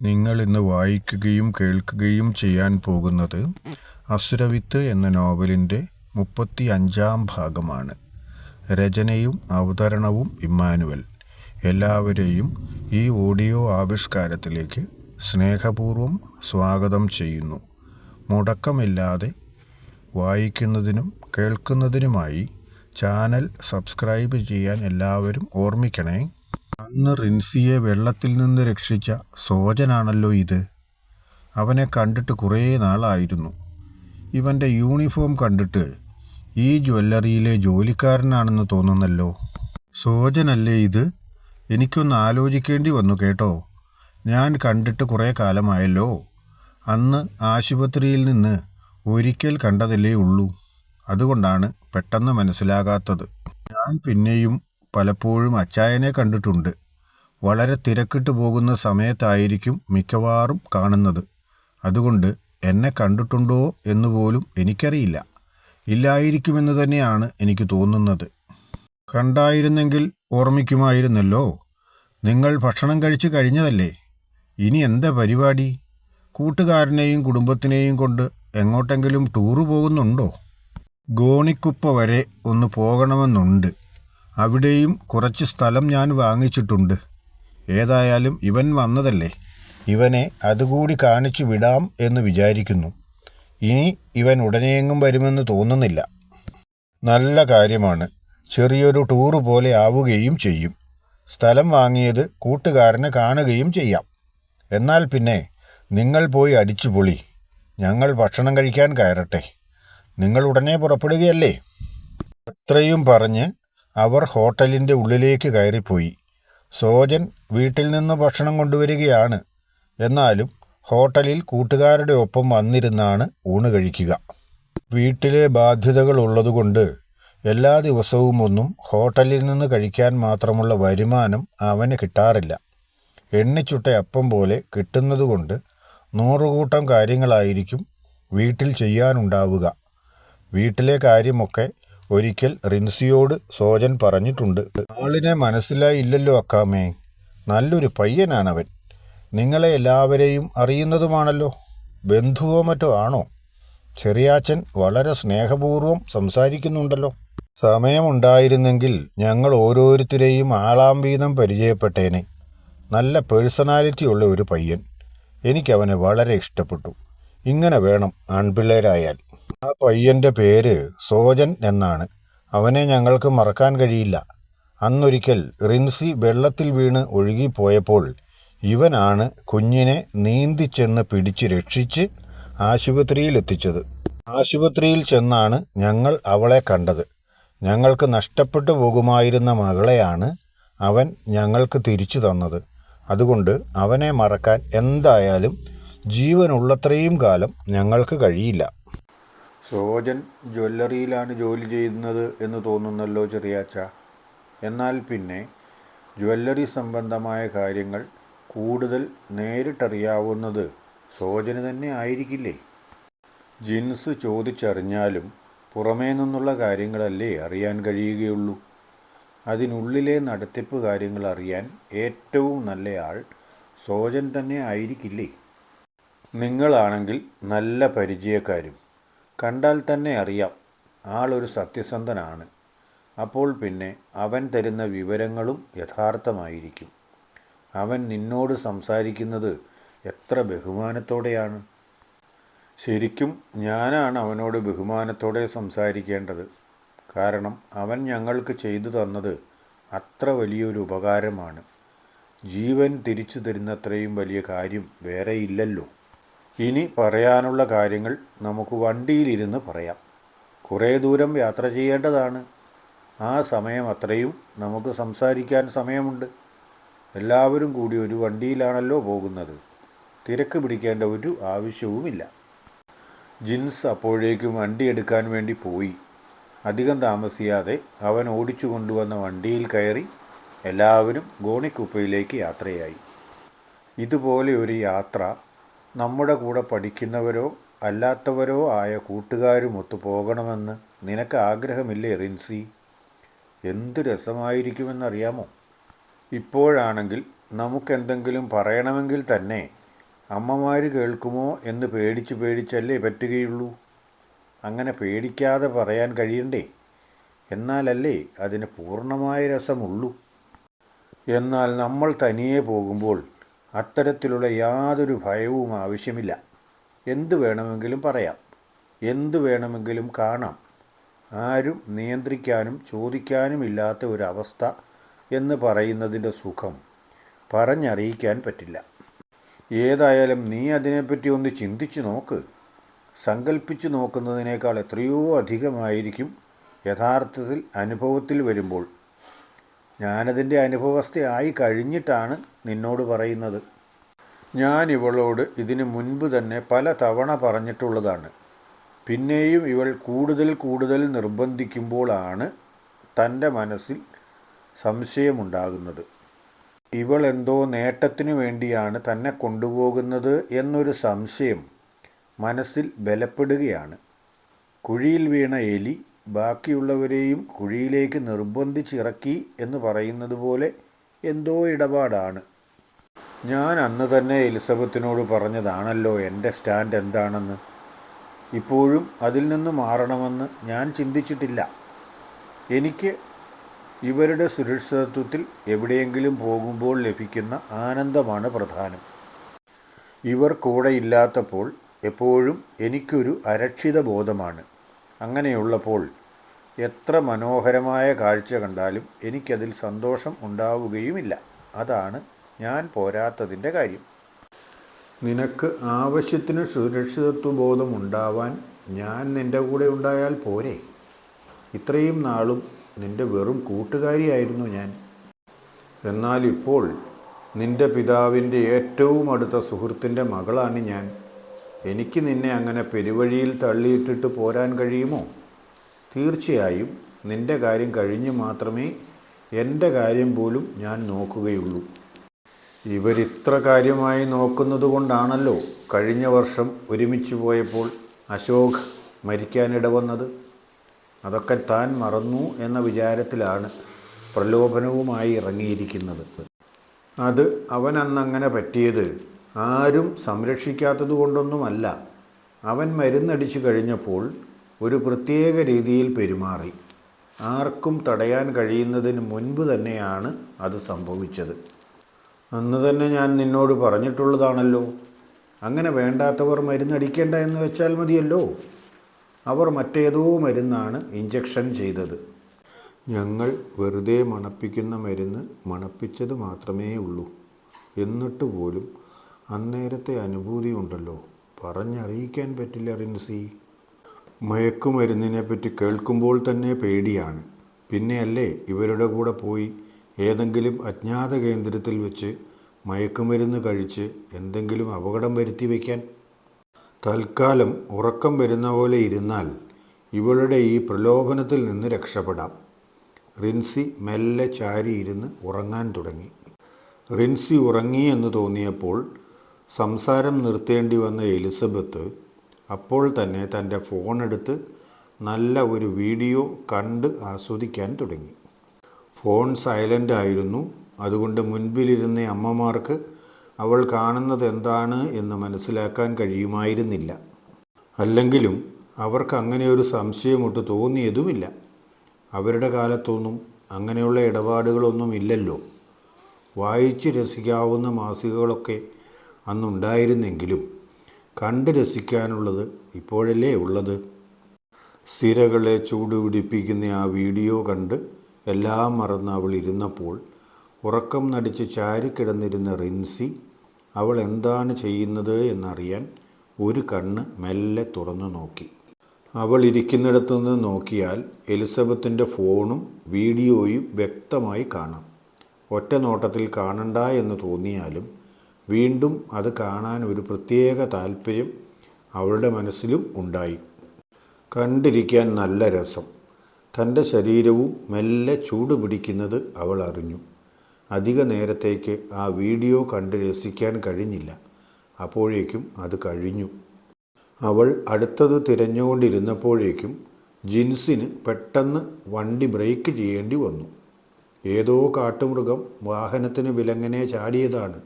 നിങ്ങൾ ഇന്ന് വായിക്കുകയും കേൾക്കുകയും ചെയ്യാൻ പോകുന്നത് അസുരവിത്ത് എന്ന നോവലിൻ്റെ 35-ാം ഭാഗമാണ്. രചനയും അവതരണവും ഇമ്മാനുവൽ. എല്ലാവരെയും ഈ ഓഡിയോ ആവിഷ്കാരത്തിലേക്ക് സ്നേഹപൂർവ്വം സ്വാഗതം ചെയ്യുന്നു. മുടക്കമില്ലാതെ വായിക്കുന്നതിനും കേൾക്കുന്നതിനുമായി ചാനൽ സബ്സ്ക്രൈബ് ചെയ്യാൻ എല്ലാവരും ഓർമ്മിക്കണേ. അന്ന് റിൻസിയെ വെള്ളത്തിൽ നിന്ന് രക്ഷിച്ച സോജനാണല്ലോ ഇത്. അവനെ കണ്ടിട്ട് കുറേ നാളായിരുന്നു. ഇവൻ്റെ യൂണിഫോം കണ്ടിട്ട് ഈ ജ്വല്ലറിയിലെ ജോലിക്കാരനാണെന്ന് തോന്നുന്നല്ലോ. സോജനല്ലേ ഇത്? എനിക്കൊന്ന് ആലോചിക്കേണ്ടി വന്നു കേട്ടോ. ഞാൻ കണ്ടിട്ട് കുറേ കാലമായല്ലോ. അന്ന് ആശുപത്രിയിൽ നിന്ന് ഒരിക്കൽ കണ്ടതല്ലേ ഉള്ളൂ. അതുകൊണ്ടാണ് പെട്ടെന്ന് മനസ്സിലാകാത്തത്. ഞാൻ പിന്നെയും പലപ്പോഴും അച്ചായനെ കണ്ടിട്ടുണ്ട്. വളരെ തിരക്കിട്ട് പോകുന്ന സമയത്തായിരിക്കും മിക്കവാറും കാണുന്നത്. അതുകൊണ്ട് എന്നെ കണ്ടിട്ടുണ്ടോ എന്നുപോലും എനിക്കറിയില്ല. ഇല്ലായിരിക്കുമെന്ന് തന്നെയാണ് എനിക്ക് തോന്നുന്നത്. കണ്ടായിരുന്നെങ്കിൽ ഓർമ്മിക്കുമായിരുന്നല്ലോ. നിങ്ങൾ ഭക്ഷണം കഴിച്ച് കഴിഞ്ഞതല്ലേ? ഇനി എന്താ പരിപാടി? കൂട്ടുകാരനെയും കുടുംബത്തിനെയും കൊണ്ട് എങ്ങോട്ടെങ്കിലും ടൂറ് പോകുന്നുണ്ടോ? ഗോണിക്കുപ്പ വരെ ഒന്ന് പോകണമെന്നുണ്ട്. അവിടെയും കുറച്ച് സ്ഥലം ഞാൻ വാങ്ങിച്ചിട്ടുണ്ട്. ഏതായാലും ഇവൻ വന്നതല്ലേ, ഇവനെ അതുകൂടി കാണിച്ചു വിടാം എന്ന് വിചാരിക്കുന്നു. ഇനി ഇവൻ ഉടനെയെങ്ങും വരുമെന്ന് തോന്നുന്നില്ല. നല്ല കാര്യമാണ്. ചെറിയൊരു ടൂറ് പോലെ ആവുകയും ചെയ്യും. സ്ഥലം വാങ്ങിയത് കൂട്ടുകാരന് കാണുകയും ചെയ്യാം. എന്നാൽ പിന്നെ നിങ്ങൾ പോയി അടിച്ചുപൊളി. ഞങ്ങൾ ഭക്ഷണം കഴിക്കാൻ കയറട്ടെ. നിങ്ങൾ ഉടനെ പുറപ്പെടുകയല്ലേ? അത്രയും പറഞ്ഞ് അവർ ഹോട്ടലിൻ്റെ ഉള്ളിലേക്ക് കയറിപ്പോയി. സോജൻ വീട്ടിൽ നിന്ന് ഭക്ഷണം കൊണ്ടുവരികയാണ്. എന്നാലും ഹോട്ടലിൽ കൂട്ടുകാരുടെ ഒപ്പം വന്നിരുന്നാണ് ഊണ് കഴിക്കുക. വീട്ടിലെ ബാധ്യതകൾ ഉള്ളതുകൊണ്ട് എല്ലാ ദിവസവും ഒന്നും ഹോട്ടലിൽ നിന്ന് കഴിക്കാൻ മാത്രമുള്ള വരുമാനം അവന് കിട്ടാറില്ല. എണ്ണിച്ചുട്ട അപ്പം പോലെ കിട്ടുന്നതുകൊണ്ട് 100 കൂട്ടം കാര്യങ്ങളായിരിക്കും വീട്ടിൽ ചെയ്യാനുണ്ടാവുക. വീട്ടിലെ കാര്യമൊക്കെ ഒരിക്കൽ റിൻസിയോട് സോജൻ പറഞ്ഞിട്ടുണ്ട്. ആളിനെ മനസ്സിലായില്ലല്ലോ അക്കാമേ. നല്ലൊരു പയ്യനാണവൻ. നിങ്ങളെ എല്ലാവരെയും അറിയുന്നതുമാണല്ലോ. ബന്ധുവോ മറ്റോ ആണോ? ചെറിയാച്ചൻ വളരെ സ്നേഹപൂർവ്വം സംസാരിക്കുന്നുണ്ടല്ലോ. സമയമുണ്ടായിരുന്നെങ്കിൽ ഞങ്ങൾ ഓരോരുത്തരെയും ആളാം വീതം പരിചയപ്പെട്ടേനെ. നല്ല പേഴ്സണാലിറ്റി ഉള്ള ഒരു പയ്യൻ. എനിക്കവനെ വളരെ ഇഷ്ടപ്പെട്ടു. ഇങ്ങനെ വേണം ആൺപിള്ളേരായാൽ. ആ പയ്യൻ്റെ പേര് സോജൻ എന്നാണ്. അവനെ ഞങ്ങൾക്ക് മറക്കാൻ കഴിയില്ല. അന്നൊരിക്കൽ റിൻസി വെള്ളത്തിൽ വീണ് ഒഴുകിപ്പോയപ്പോൾ ഇവനാണ് കുഞ്ഞിനെ നീന്തിച്ചെന്ന് പിടിച്ച് രക്ഷിച്ച് ആശുപത്രിയിലെത്തിച്ചത്. ആശുപത്രിയിൽ ചെന്നാണ് ഞങ്ങൾ അവളെ കണ്ടത്. ഞങ്ങൾക്ക് നഷ്ടപ്പെട്ടു പോകുമായിരുന്ന മകളെയാണ് അവൻ ഞങ്ങൾക്ക് തിരിച്ചു തന്നത്. അതുകൊണ്ട് അവനെ മറക്കാൻ എന്തായാലും ജീവനുള്ളത്രയും കാലം ഞങ്ങൾക്ക് കഴിയില്ല. സോജൻ ജ്വല്ലറിയിലാണ് ജോലി ചെയ്യുന്നത് എന്ന് തോന്നുന്നല്ലോ ചെറിയാച്ച. എന്നാൽ പിന്നെ ജ്വല്ലറി സംബന്ധമായ കാര്യങ്ങൾ കൂടുതൽ നേരിട്ടറിയാവുന്നത് സോജന് തന്നെ ആയിരിക്കില്ലേ? ജിൻസ് ചോദിച്ചറിഞ്ഞാലും പുറമേ നിന്നുള്ള കാര്യങ്ങളല്ലേ അറിയാൻ കഴിയുകയുള്ളൂ. അതിനുള്ളിലെ നടത്തിപ്പ് കാര്യങ്ങൾ അറിയാൻ ഏറ്റവും നല്ലയാൾ സോജൻ തന്നെ ആയിരിക്കില്ലേ? നിങ്ങളാണെങ്കിൽ നല്ല പരിചയക്കാരും. കണ്ടാൽ തന്നെ അറിയാം ആളൊരു സത്യസന്ധനാണ്. അപ്പോൾ പിന്നെ അവൻ തരുന്ന വിവരങ്ങളും യഥാർത്ഥമായിരിക്കും. അവൻ നിന്നോട് സംസാരിക്കുന്നത് എത്ര ബഹുമാനത്തോടെയാണ്. ശരിക്കും ഞാനാണ് അവനോട് ബഹുമാനത്തോടെ സംസാരിക്കേണ്ടത്. കാരണം അവൻ ഞങ്ങൾക്ക് ചെയ്തു തന്നത് അത്ര വലിയൊരു ഉപകാരമാണ്. ജീവൻ തിരിച്ചു തരുന്നത്രയും വലിയ കാര്യം വേറെയില്ലല്ലോ. ഇനി പറയാനുള്ള കാര്യങ്ങൾ നമുക്ക് വണ്ടിയിലിരുന്ന് പറയാം. കുറേ ദൂരം യാത്ര ചെയ്യേണ്ടതാണ്. ആ സമയം അത്രയും നമുക്ക് സംസാരിക്കാൻ സമയമുണ്ട്. എല്ലാവരും കൂടി ഒരു വണ്ടിയിലാണല്ലോ പോകുന്നത്. തിരക്ക് പിടിക്കേണ്ട ഒരു ആവശ്യവുമില്ല. ജിൻസ് അപ്പോഴേക്കും വണ്ടി എടുക്കാൻ വേണ്ടി പോയി. അധികം താമസിയാതെ അവൻ ഓടിച്ചു കൊണ്ടുവന്ന വണ്ടിയിൽ കയറി എല്ലാവരും ഗോണിക്കുപ്പയിലേക്ക് യാത്രയായി. ഇതുപോലെ ഒരു യാത്ര നമ്മുടെ കൂടെ പഠിക്കുന്നവരോ അല്ലാത്തവരോ ആയ കൂട്ടുകാരുമൊത്തു പോകണമെന്ന് നിനക്ക് ആഗ്രഹമില്ലേ റിൻസി? എന്ത് രസമായിരിക്കുമെന്നറിയാമോ? ഇപ്പോഴാണെങ്കിൽ നമുക്കെന്തെങ്കിലും പറയണമെങ്കിൽ തന്നെ അമ്മമാർ കേൾക്കുമോ എന്ന് പേടിച്ചല്ലേ പറ്റുകയുള്ളൂ. അങ്ങനെ പേടിക്കാതെ പറയാൻ കഴിയണ്ടേ? എന്നാലല്ലേ അതിന് പൂർണ്ണമായ രസമുള്ളൂ. എന്നാൽ നമ്മൾ തനിയെ പോകുമ്പോൾ അത്തരത്തിലുള്ള യാതൊരു ഭയവും ആവശ്യമില്ല. എന്തു വേണമെങ്കിലും പറയാം, എന്തു വേണമെങ്കിലും കാണാം. ആരും നിയന്ത്രിക്കാനും ചോദിക്കാനുമില്ലാത്ത ഒരവസ്ഥ എന്ന് പറയുന്നതിൻ്റെ സുഖം പറഞ്ഞറിയിക്കാൻ പറ്റില്ല. ഏതായാലും നീ അതിനെപ്പറ്റി ഒന്ന് ചിന്തിച്ചു നോക്ക്. സങ്കല്പിച്ചു നോക്കുന്നതിനേക്കാൾ എത്രയോ അധികമായിരിക്കും യഥാർത്ഥത്തിൽ അനുഭവത്തിൽ വരുമ്പോൾ. ഞാനതിൻ്റെ അനുഭവസ്ഥയായി കഴിഞ്ഞിട്ടാണ് നിന്നോട് പറയുന്നത്. ഞാൻ ഇവളോട് ഇതിനു മുൻപ് തന്നെ പല തവണ പറഞ്ഞിട്ടുള്ളതാണ്. പിന്നെയും ഇവൾ കൂടുതൽ നിർബന്ധിക്കുമ്പോഴാണ് തൻ്റെ മനസ്സിൽ സംശയമുണ്ടാകുന്നത്. ഇവൾ എന്തോ നേട്ടത്തിനു വേണ്ടിയാണ് തന്നെ കൊണ്ടുപോകുന്നത് എന്നൊരു സംശയം മനസ്സിൽ ബലപ്പെടുകയാണ്. കുഴിയിൽ വീണ എലി ബാക്കിയുള്ളവരെയും കുഴിയിലേക്ക് നിർബന്ധിച്ചിറക്കി എന്ന് പറയുന്നത് പോലെ എന്തോ ഇടപാടാണ്. ഞാൻ അന്ന് തന്നെ എലിസബത്തിനോട് പറഞ്ഞതാണല്ലോ എൻ്റെ സ്റ്റാൻഡ് എന്താണെന്ന്. ഇപ്പോഴും അതിൽ നിന്ന് മാറണമെന്ന് ഞാൻ ചിന്തിച്ചിട്ടില്ല. എനിക്ക് ഇവരുടെ സുരക്ഷിതത്വത്തിൽ എവിടെയെങ്കിലും പോകുമ്പോൾ ലഭിക്കുന്ന ആനന്ദമാണ് പ്രധാനം. ഇവർ കൂടെ ഇല്ലാത്തപ്പോൾ എപ്പോഴും എനിക്കൊരു അരക്ഷിത ബോധമാണ്. അങ്ങനെയുള്ളപ്പോൾ എത്ര മനോഹരമായ കാഴ്ച കണ്ടാലും എനിക്കതിൽ സന്തോഷം ഉണ്ടാവുകയുമില്ല. അതാണ് ഞാൻ പോരാത്തതിൻ്റെ കാര്യം. നിനക്ക് ആവശ്യത്തിന് സുരക്ഷിതത്വബോധം ഉണ്ടാവാൻ ഞാൻ നിൻ്റെ കൂടെ ഉണ്ടായാൽ പോരെ? ഇത്രയും നാളും നിൻ്റെ വെറും കൂട്ടുകാരിയായിരുന്നു ഞാൻ. എന്നാൽ ഇപ്പോൾ നിൻ്റെ പിതാവിൻ്റെ ഏറ്റവും അടുത്ത സുഹൃത്തിൻ്റെ മകളാണ് ഞാൻ. എനിക്ക് നിന്നെ അങ്ങനെ പെരുവഴിയിൽ തള്ളിയിട്ടിട്ട് പോരാൻ കഴിയുമോ? തീർച്ചയായും നിൻ്റെ കാര്യം കഴിഞ്ഞ് മാത്രമേ എൻ്റെ കാര്യം പോലും ഞാൻ നോക്കുകയുള്ളൂ. ഇവരിത്ര കാര്യമായി നോക്കുന്നത് കൊണ്ടാണല്ലോ കഴിഞ്ഞ വർഷം ഒരുമിച്ച് പോയപ്പോൾ അശോക് മരിക്കാനിടവന്നത്. അതൊക്കെ താൻ മറന്നു എന്ന വിചാരത്തിലാണ് പ്രലോഭനവുമായി ഇറങ്ങിയിരിക്കുന്നത്. അത് അവനന്നങ്ങനെ പറ്റിയത് ആരും സംരക്ഷിക്കാത്തത് കൊണ്ടൊന്നുമല്ല. അവൻ മരുന്നടിച്ചു കഴിഞ്ഞപ്പോൾ ഒരു പ്രത്യേക രീതിയിൽ പെരുമാറി. ആർക്കും തടയാൻ കഴിയുന്നതിന് മുൻപ് തന്നെയാണ് അത് സംഭവിച്ചത്. അന്ന് തന്നെ ഞാൻ നിന്നോട് പറഞ്ഞിട്ടുള്ളതാണല്ലോ. അങ്ങനെ വേണ്ടാത്തവർ മരുന്നടിക്കേണ്ട എന്ന് വെച്ചാൽ മതിയല്ലോ. അവർ മറ്റേതോ മരുന്നാണ് ഇഞ്ചക്ഷൻ ചെയ്തത്. ഞങ്ങൾ വെറുതെ മണപ്പിക്കുന്ന മരുന്ന് മണപ്പിച്ചത് മാത്രമേ ഉള്ളൂ. എന്നിട്ട് പോലും അന്നേരത്തെ അനുഭൂതി ഉണ്ടല്ലോ, പറഞ്ഞറിയിക്കാൻ പറ്റില്ല റിൻസി. മയക്കുമരുന്നിനെപ്പറ്റി കേൾക്കുമ്പോൾ തന്നെ പേടിയാണ്. പിന്നെയല്ലേ ഇവരുടെ കൂടെ പോയി ഏതെങ്കിലും അജ്ഞാത കേന്ദ്രത്തിൽ വെച്ച് മയക്കുമരുന്ന് കഴിച്ച് എന്തെങ്കിലും അപകടം വരുത്തി വയ്ക്കാൻ. തൽക്കാലം ഉറക്കം വരുന്ന പോലെ ഇരുന്നാൽ ഇവളുടെ ഈ പ്രലോഭനത്തിൽ നിന്ന് രക്ഷപ്പെടാം. റിൻസി മെല്ലെ ചാരിയിരുന്ന് ഉറങ്ങാൻ തുടങ്ങി. റിൻസി ഉറങ്ങി എന്ന് തോന്നിയപ്പോൾ സംസാരം നിർത്തേണ്ടി വന്ന എലിസബത്ത് അപ്പോൾ തന്നെ തൻ്റെ ഫോണെടുത്ത് നല്ല ഒരു വീഡിയോ കണ്ട് ആസ്വദിക്കാൻ തുടങ്ങി. ഫോൺ സൈലൻ്റ് ആയിരുന്നു. അതുകൊണ്ട് മുൻപിലിരുന്ന അമ്മമാർക്ക് അവൾ കാണുന്നത് എന്താണ് എന്ന് മനസ്സിലാക്കാൻ കഴിയുമായിരുന്നില്ല. അല്ലെങ്കിലും അവർക്ക് അങ്ങനെ ഒരു സംശയമൊട്ട് തോന്നിയതുമില്ല. അവരുടെ കാലത്തൊന്നും അങ്ങനെയുള്ള ഇടപാടുകളൊന്നും ഇല്ലല്ലോ. വായിച്ച് രസിക്കാവുന്ന മാസികകളൊക്കെ അന്നുണ്ടായിരുന്നെങ്കിലും കണ്ട് രസിക്കാനുള്ളത് ഇപ്പോഴല്ലേ ഉള്ളത്. സിരകളെ ചൂടുപിടിപ്പിക്കുന്ന ആ വീഡിയോ കണ്ട് എല്ലാം മറന്ന് അവൾ ഇരുന്നപ്പോൾ ഉറക്കം നടിച്ച് ചാരിക്കിടന്നിരുന്ന റിൻസി അവൾ എന്താണ് ചെയ്യുന്നത് എന്നറിയാൻ ഒരു കണ്ണ് മെല്ലെ തുറന്നു നോക്കി. അവൾ ഇരിക്കുന്നിടത്തുനിന്ന് നോക്കിയാൽ എലിസബത്തിൻ്റെ ഫോണും വീഡിയോയും വ്യക്തമായി കാണാം. ഒറ്റ നോട്ടത്തിൽ കാണണ്ട എന്ന് തോന്നിയാലും വീണ്ടും അത് കാണാൻ ഒരു പ്രത്യേക താല്പര്യം അവളുടെ മനസ്സിലും ഉണ്ടായി. കണ്ടിരിക്കാൻ നല്ല രസം. തൻ്റെ ശരീരവും മെല്ലെ ചൂട് പിടിക്കുന്നത് അവൾ അറിഞ്ഞു. അധിക നേരത്തേക്ക് ആ വീഡിയോ കണ്ട് രസിക്കാൻ കഴിഞ്ഞില്ല. അപ്പോഴേക്കും അത് കഴിഞ്ഞു. അവൾ അടുത്തത് തിരഞ്ഞുകൊണ്ടിരുന്നപ്പോഴേക്കും ജിൻസിന് പെട്ടെന്ന് വണ്ടി ബ്രേക്ക് ചെയ്യേണ്ടി വന്നു. ഏതോ കാട്ടുമൃഗം വാഹനത്തിന് വിലങ്ങനെ ചാടിയതാണ്.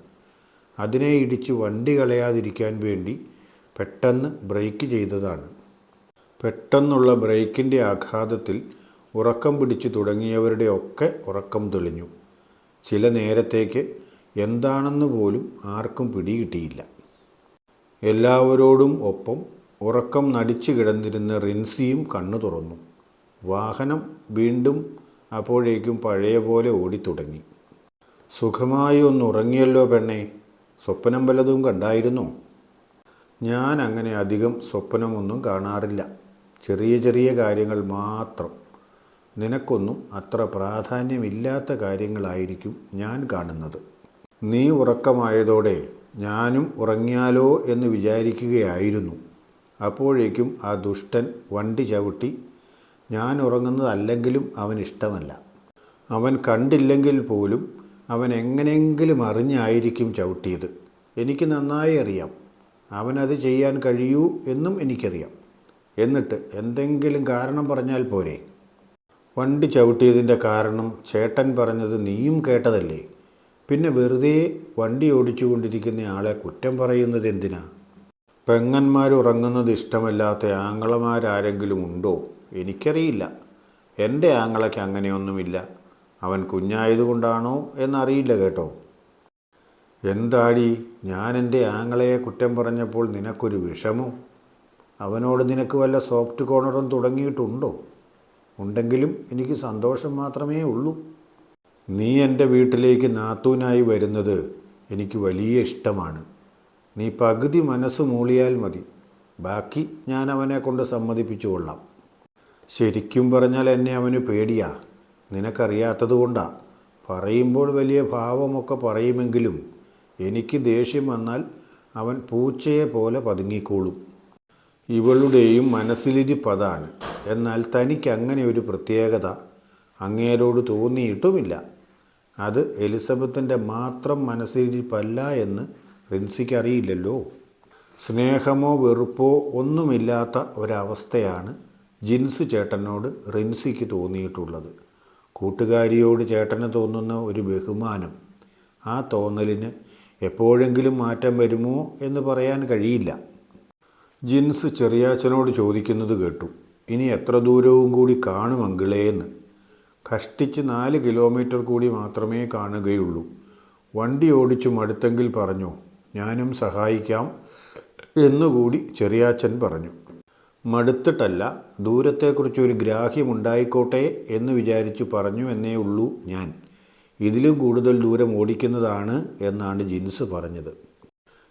അതിനെ ഇടിച്ച് വണ്ടി കളയാതിരിക്കാൻ വേണ്ടി പെട്ടെന്ന് ബ്രേക്ക് ചെയ്തതാണ്. പെട്ടെന്നുള്ള ബ്രേക്കിൻ്റെ ആഘാതത്തിൽ ഉറക്കം പിടിച്ചു തുടങ്ങിയവരുടെ ഒക്കെ ഉറക്കം തെളിഞ്ഞു. ചില നേരത്തേക്ക് എന്താണെന്ന് പോലും ആർക്കും പിടികിട്ടിയില്ല. എല്ലാവരോടും ഒപ്പം ഉറക്കം നടിച്ചു കിടന്നിരുന്ന റിൻസിയും കണ്ണു തുറന്നു. വാഹനം വീണ്ടും അപ്പോഴേക്കും പഴയ പോലെ ഓടിത്തുടങ്ങി. സുഖമായി ഒന്നുറങ്ങിയല്ലോ പെണ്ണേ, സ്വപ്നം വല്ലതും കണ്ടായിരുന്നോ? ഞാൻ അങ്ങനെ അധികം സ്വപ്നമൊന്നും കാണാറില്ല, ചെറിയ ചെറിയ കാര്യങ്ങൾ മാത്രം. നിനക്കൊന്നും അത്ര പ്രാധാന്യമില്ലാത്ത കാര്യങ്ങളായിരിക്കും ഞാൻ കാണുന്നത്. നീ ഉറക്കമായതോടെ ഞാനും ഉറങ്ങിയാലോ എന്ന് വിചാരിക്കുകയായിരുന്നു. അപ്പോഴേക്കും ആ ദുഷ്ടൻ വണ്ടി ചവിട്ടി. ഞാൻ ഉറങ്ങുന്നതല്ലെങ്കിലും അവനിഷ്ടമല്ല. അവൻ കണ്ടില്ലെങ്കിൽ പോലും അവൻ എങ്ങനെയെങ്കിലും അറിഞ്ഞായിരിക്കും ചവിട്ടിയത്. എനിക്ക് നന്നായി അറിയാം. അവനത് ചെയ്യാൻ കഴിയൂ എന്നും എനിക്കറിയാം. എന്നിട്ട് എന്തെങ്കിലും കാരണം പറഞ്ഞാൽ പോരെ? വണ്ടി ചവിട്ടിയതിൻ്റെ കാരണം ചേട്ടൻ പറഞ്ഞത് നീയും കേട്ടതല്ലേ? പിന്നെ വെറുതെ വണ്ടി ഓടിച്ചു കൊണ്ടിരിക്കുന്ന ആളെ കുറ്റം പറയുന്നത് എന്തിനാ? പെങ്ങന്മാർ ഉറങ്ങുന്നത് ഇഷ്ടമല്ലാത്ത ആങ്ങളമാരാരെങ്കിലും ഉണ്ടോ? എനിക്കറിയില്ല. എൻ്റെ ആങ്ങളയ്ക്ക് അങ്ങനെയൊന്നുമില്ല. അവൻ കുഞ്ഞായതുകൊണ്ടാണോ എന്നറിയില്ല കേട്ടോ. എന്താടി, ഞാൻ എൻ്റെ ആങ്ങളയെ കുറ്റം പറഞ്ഞപ്പോൾ നിനക്കൊരു വിഷമോ? അവനോട് നിനക്ക് വല്ല സോഫ്റ്റ് കോർണറും തുടങ്ങിയിട്ടുണ്ടോ? ഉണ്ടെങ്കിലും എനിക്ക് സന്തോഷം മാത്രമേ ഉള്ളൂ. നീ എൻ്റെ വീട്ടിലേക്ക് നാത്തൂനായി വരുന്നത് എനിക്ക് വലിയ ഇഷ്ടമാണ്. നീ പകുതി മനസ്സ് മൂളിയാൽ മതി, ബാക്കി ഞാൻ അവനെ കൊണ്ട് സമ്മതിപ്പിച്ചു കൊള്ളാം. ശരിക്കും പറഞ്ഞാൽ എന്നെ അവന് പേടിയാ. നിനക്കറിയാത്തത് കൊണ്ടാ. പറയുമ്പോൾ വലിയ ഭാവമൊക്കെ പറയുമെങ്കിലും എനിക്ക് ദേഷ്യം വന്നാൽ അവൻ പൂച്ചയെ പോലെ പതുങ്ങിക്കോളും. ഇവളുടെയും മനസ്സിലിരിപ്പതാണ്. എന്നാൽ തനിക്ക് അങ്ങനെ ഒരു പ്രത്യേകത അങ്ങേരോട് തോന്നിയിട്ടുമില്ല. അത് എലിസബത്തിൻ്റെ മാത്രം മനസ്സിലിരിപ്പല്ല എന്ന് റിൻസിക്കറിയില്ലല്ലോ. സ്നേഹമോ വെറുപ്പോ ഒന്നുമില്ലാത്ത ഒരവസ്ഥയാണ് ജിൻസ് ചേട്ടനോട് റിൻസിക്ക് തോന്നിയിട്ടുള്ളത്. കൂട്ടുകാരിയോട് ചേട്ടന് തോന്നുന്ന ഒരു ബഹുമാനം, ആ തോന്നലിന് എപ്പോഴെങ്കിലും മാറ്റം വരുമോ എന്ന് പറയാൻ കഴിയില്ല. ജിൻസ് ചെറിയാച്ചനോട് ചോദിക്കുന്നത് കേട്ടു, ഇനി എത്ര ദൂരവും കൂടി കാണും അങ്കിളേന്ന്. കഷ്ടിച്ച് 4 കിലോമീറ്റർ കൂടി മാത്രമേ കാണുകയുള്ളൂ. വണ്ടി ഓടിച്ചു മടുത്തെങ്കിൽ പറഞ്ഞോ, ഞാനും സഹായിക്കാം എന്നുകൂടി ചെറിയാച്ചൻ പറഞ്ഞു. മടുത്തിട്ടല്ല, ദൂരത്തെക്കുറിച്ചൊരു ഗ്രാഹ്യമുണ്ടായിക്കോട്ടെ എന്ന് വിചാരിച്ചു പറഞ്ഞു എന്നേ ഉള്ളൂ ഞാൻ. ഇതിലും കൂടുതൽ ദൂരം ഓടിക്കുന്നതാണ് എന്നാണ് ജിൻസ് പറഞ്ഞത്.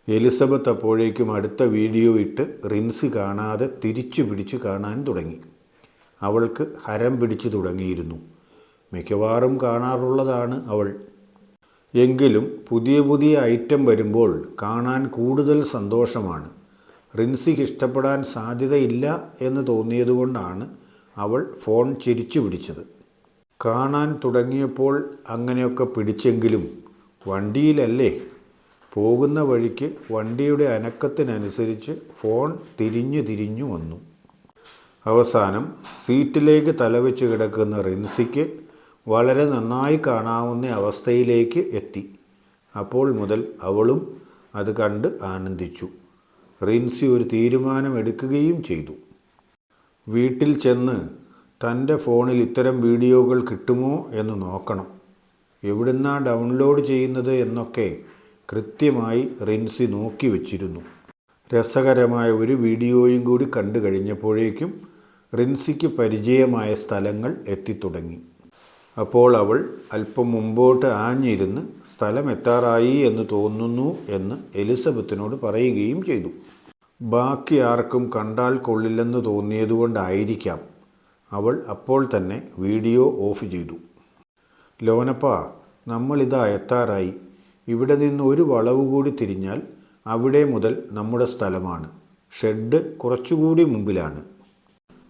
എലിസബത്ത് അപ്പോഴേക്കും അടുത്ത വീഡിയോ ഇട്ട് റിൻസി കാണാതെ തിരിച്ചു പിടിച്ച് കാണാൻ തുടങ്ങി. അവൾക്ക് ഹരം പിടിച്ചു തുടങ്ങിയിരുന്നു. മിക്കവാറും കാണാറുള്ളതാണ് അവൾ. എങ്കിലും പുതിയ പുതിയ ഐറ്റം വരുമ്പോൾ കാണാൻ കൂടുതൽ സന്തോഷമാണ്. റിൻസിക്ക് ഇഷ്ടപ്പെടാൻ സാധ്യതയില്ല എന്ന് തോന്നിയതുകൊണ്ടാണ് അവൾ ഫോൺ ചിരിച്ചു പിടിച്ചത്. കാണാൻ തുടങ്ങിയപ്പോൾ അങ്ങനെയൊക്കെ പിടിച്ചെങ്കിലും വണ്ടിയിലല്ലേ, പോകുന്ന വഴിക്ക് വണ്ടിയുടെ അനക്കത്തിനനുസരിച്ച് ഫോൺ തിരിഞ്ഞു തിരിഞ്ഞു വന്നു. അവസാനം സീറ്റിലേക്ക് തലവെച്ച് കിടക്കുന്ന റിൻസിക്ക് വളരെ നന്നായി കാണാവുന്ന അവസ്ഥയിലേക്ക് എത്തി. അപ്പോൾ മുതൽ അവളും അത് കണ്ട് ആനന്ദിച്ചു. റിൻസി ഒരു തീരുമാനമെടുക്കുകയും ചെയ്തു. വീട്ടിൽ ചെന്ന് തൻ്റെ ഫോണിൽ ഇത്തരം വീഡിയോകൾ കിട്ടുമോ എന്ന് നോക്കണം. എവിടുന്നാണ് ഡൗൺലോഡ് ചെയ്യുന്നത് എന്നൊക്കെ കൃത്യമായി റിൻസി നോക്കി വച്ചിരുന്നു. രസകരമായ ഒരു വീഡിയോയും കൂടി കണ്ടു കഴിഞ്ഞപ്പോഴേക്കും റിൻസിക്ക് പരിചയമായ സ്ഥലങ്ങൾ എത്തിത്തുടങ്ങി. അപ്പോൾ അവൾ അല്പം മുമ്പോട്ട് ആഞ്ഞിരുന്ന് സ്ഥലം എത്താറായി എന്ന് തോന്നുന്നു എന്ന് എലിസബത്തിനോട് പറയുകയും ചെയ്തു. ബാക്കി ആർക്കും കണ്ടാൽ കൊള്ളില്ലെന്ന് തോന്നിയതുകൊണ്ടായിരിക്കാം അവൾ അപ്പോൾ തന്നെ വീഡിയോ ഓഫ് ചെയ്തു. ലോനപ്പാ, നമ്മളിതാ എത്താറായി. ഇവിടെ നിന്ന് ഒരു വളവ് കൂടി തിരിഞ്ഞാൽ അവിടെ മുതൽ നമ്മുടെ സ്ഥലമാണ്. ഷെഡ് കുറച്ചുകൂടി മുമ്പിലാണ്.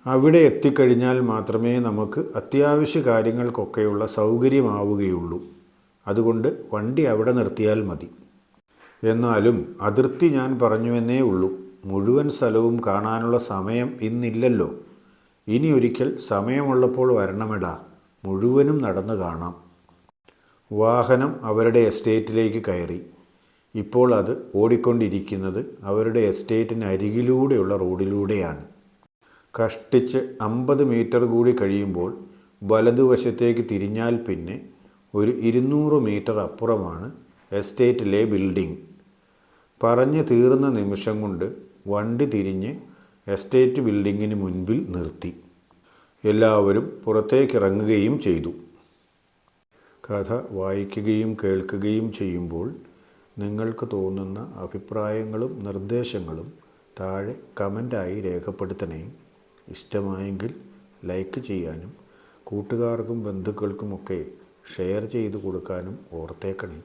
അവിടെ എത്തിക്കഴിഞ്ഞാൽ മാത്രമേ നമുക്ക് അത്യാവശ്യ കാര്യങ്ങൾക്കൊക്കെയുള്ള സൗകര്യമാവുകയുള്ളൂ. അതുകൊണ്ട് വണ്ടി അവിടെ നിർത്തിയാൽ മതി. എന്നാലും അതിർത്തി ഞാൻ പറഞ്ഞുവെന്നേ ഉള്ളൂ. മുഴുവൻ സ്ഥലവും കാണാനുള്ള സമയം ഇന്നില്ലല്ലോ. ഇനി ഒരിക്കൽ സമയമുള്ളപ്പോൾ വരണമെടാ, മുഴുവനും നടന്നു കാണാം. വാഹനം അവരുടെ എസ്റ്റേറ്റിലേക്ക് കയറി. ഇപ്പോൾ അത് ഓടിക്കൊണ്ടിരിക്കുന്നത് അവരുടെ എസ്റ്റേറ്റിന് അരികിലൂടെയുള്ള റോഡിലൂടെയാണ്. കഷ്ടിച്ച് 50 മീറ്റർ കൂടി കഴിയുമ്പോൾ വലതുവശത്തേക്ക് തിരിഞ്ഞാൽ പിന്നെ ഒരു 200 മീറ്റർ അപ്പുറമാണ് എസ്റ്റേറ്റിലെ ബിൽഡിംഗ്. പറഞ്ഞു തീർന്ന നിമിഷം കൊണ്ട് വണ്ടി തിരിഞ്ഞ് എസ്റ്റേറ്റ് ബിൽഡിങ്ങിന് മുൻപിൽ നിർത്തി. എല്ലാവരും പുറത്തേക്കിറങ്ങുകയും ചെയ്തു. കഥ വായിക്കുകയും കേൾക്കുകയും ചെയ്യുമ്പോൾ നിങ്ങൾക്ക് തോന്നുന്ന അഭിപ്രായങ്ങളും നിർദ്ദേശങ്ങളും താഴെ കമൻ്റായി രേഖപ്പെടുത്തണേ. ഇഷ്ടമായെങ്കിൽ ലൈക്ക് ചെയ്യാനും കൂട്ടുകാർക്കും ബന്ധുക്കൾക്കുമൊക്കെ ഷെയർ ചെയ്ത് കൊടുക്കാനും ഓർത്തേക്കണേ.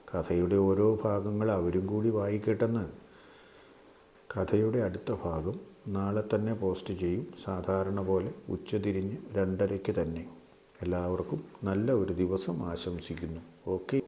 കഥയുടെ ഓരോ ഭാഗങ്ങൾ അവരും കൂടി വായിക്കട്ടെന്ന്. കഥയുടെ അടുത്ത ഭാഗം നാളെ തന്നെ പോസ്റ്റ് ചെയ്യും. സാധാരണ പോലെ ഉച്ചതിരിഞ്ഞ് 2:30 തന്നെ. എല്ലാവർക്കും നല്ല ഒരു ദിവസം ആശംസിക്കുന്നു. ഓക്കെ.